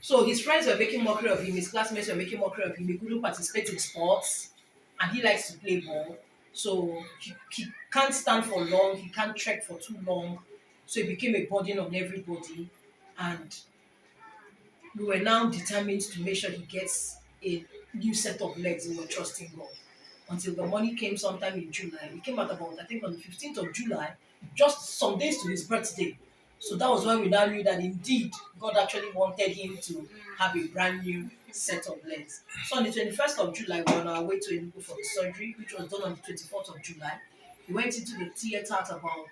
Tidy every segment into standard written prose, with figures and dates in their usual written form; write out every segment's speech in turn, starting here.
So his friends were making mockery of him, his classmates were making mockery of him. He couldn't participate in sports, and he likes to play ball. So he can't stand for long, he can't trek for too long. So it became a burden on everybody. And we were now determined to make sure he gets a new set of legs. We were trusting God. Until the money came sometime in July. It came out about, I think, on the 15th of July, just some days to his birthday. So that was when we now knew that indeed God actually wanted him to have a brand new set of legs. So on the 21st of July, we were on our way to Enugu for the surgery, which was done on the 24th of July. He went into the theatre at about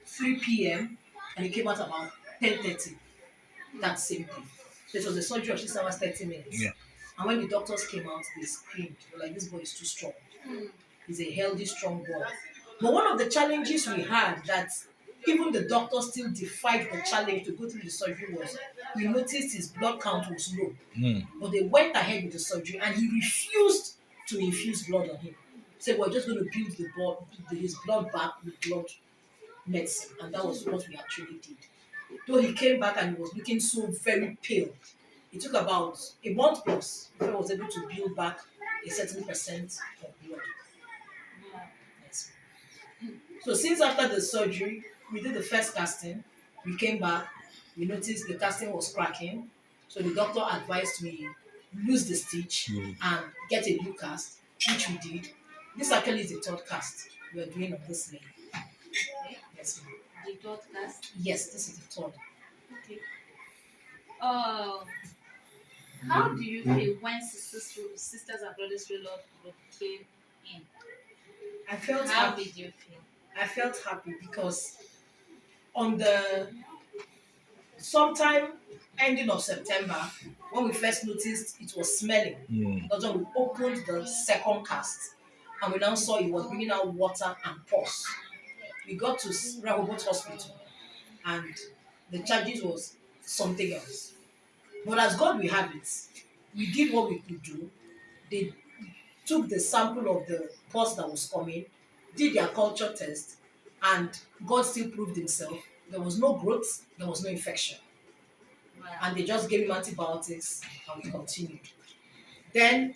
3 p.m. and he came out about 10:30 that same day. So it was a surgery of 6 hours, 30 minutes. Yeah. And when the doctors came out, they screamed. They were like, this boy is too strong. He's a healthy, strong boy. But one of the challenges we had that even the doctor still defied the challenge to go through the surgery was we noticed his blood count was low. But they went ahead with the surgery and he refused to infuse blood on him. He said, we're just going to build his blood back with blood medicine. And that was what we actually did. Though he came back and he was looking so very pale, it took about a month plus before he was able to build back a certain percent of blood. Yes. So since after the surgery, we did the first casting, we came back, we noticed the casting was cracking. So the doctor advised me lose the stitch and get a new cast, which we did. This actually is the third cast we are doing on this leg. Yes, ma'am. The third cast? Yes, this is the third. Okay. How do you feel when sisters and brothers came in? I felt How happy. did you feel? I felt happy because on the sometime ending of September, when we first noticed it was smelling, that's when we opened the second cast and we now saw it was bringing out water and pus. We got to Rehoboth Hospital and the charges was something else. But as God we have it, we did what we could do. They took the sample of the pus that was coming, did their culture test, and God still proved himself. There was no growth, there was no infection. Wow. And they just gave him antibiotics and we continued. Then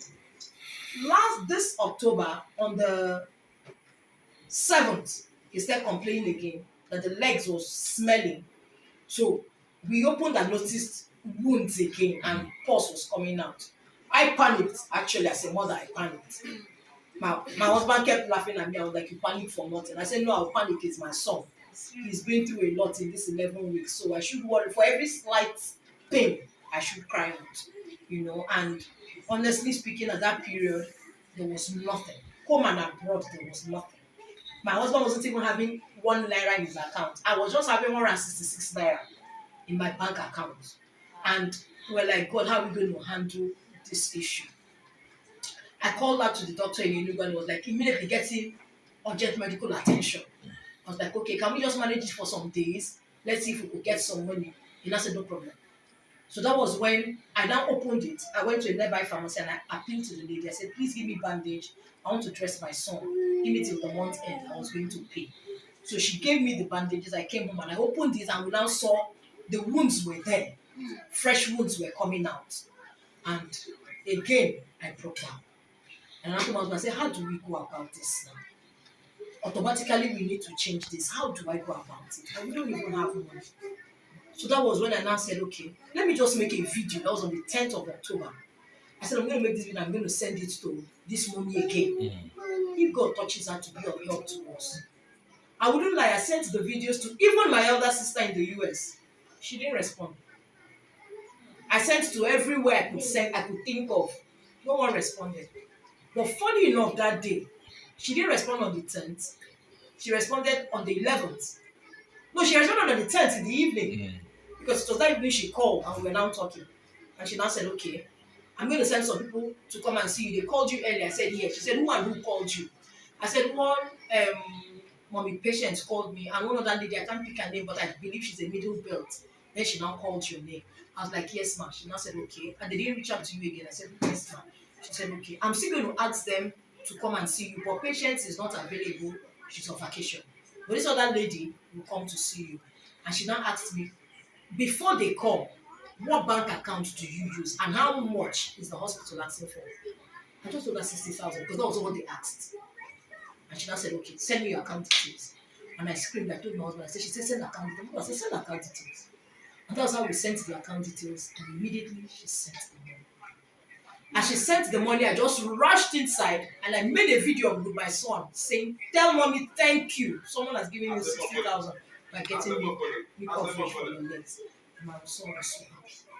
this October, on the 7th, he started complaining again that the legs was smelling. So we opened and noticed wounds again and pus was coming out. I panicked, actually, as a mother, I panicked. My husband kept laughing at me. I was like, you panic for nothing. I said, no, I'll panic. It's my son. He's been through a lot in this 11 weeks. So I should worry. For every slight pain, I should cry out. And honestly speaking, at that period, there was nothing. Home and abroad, there was nothing. My husband wasn't even having 1 naira in his account. I was just having 166 naira in my bank account. And we're like, God, how are we going to handle this issue? I called out to the doctor in Enugu and he was like, immediately getting urgent medical attention. I was like, okay, can we just manage it for some days? Let's see if we could get some money. And I said, no problem. So that was when I now opened it. I went to a nearby pharmacy and I appealed to the lady. I said, please give me bandage. I want to dress my son. Give me till the month end. I was going to pay. So she gave me the bandages. I came home and I opened it and we now saw the wounds were there. Fresh wounds were coming out. And again, I broke down. And I told my husband, I said, how do we go about this now? Automatically, we need to change this. How do I go about it? And we don't even have money. So that was when I now said, okay, let me just make a video. That was on the 10th of October. I said, I'm going to make this video. I'm going to send it to this mommy again. If God touches her to be of help to us. I wouldn't lie. I sent the videos to even my elder sister in the US. She didn't respond. I sent to everywhere I could think of. No one responded. But funny enough, that day, she didn't respond on the 10th. She responded on the 11th. No, she responded on the 10th in the evening. Because it was that evening she called and we were now talking. And she now said, okay, I'm going to send some people to come and see you. They called you earlier. I said, yes. She said, who called you? I said, one mommy patient called me and one other lady, I can't pick her name, but I believe she's a middle belt. Then she now called your name. I was like, yes, ma'am. She now said, okay. And they didn't reach out to you again. I said, yes, ma'am. She said, okay. I'm still going to ask them to come and see you, but patient is not available. She's on vacation. But this other lady will come to see you. And she now asked me, before they come, What bank account do you use? And how much is the hospital asking for? I just told her 60,000 because that was what they asked. And she now said, okay, send me your account details. And I screamed, I told my husband, I said, she said, send account details. I said, send account details. And that's how we sent the account details. And immediately she sent the money. As she sent the money, I just rushed inside and I made a video with my son saying, tell mommy thank you. Someone has given me 60,000 by getting me coverage for your legs. And my son was so happy.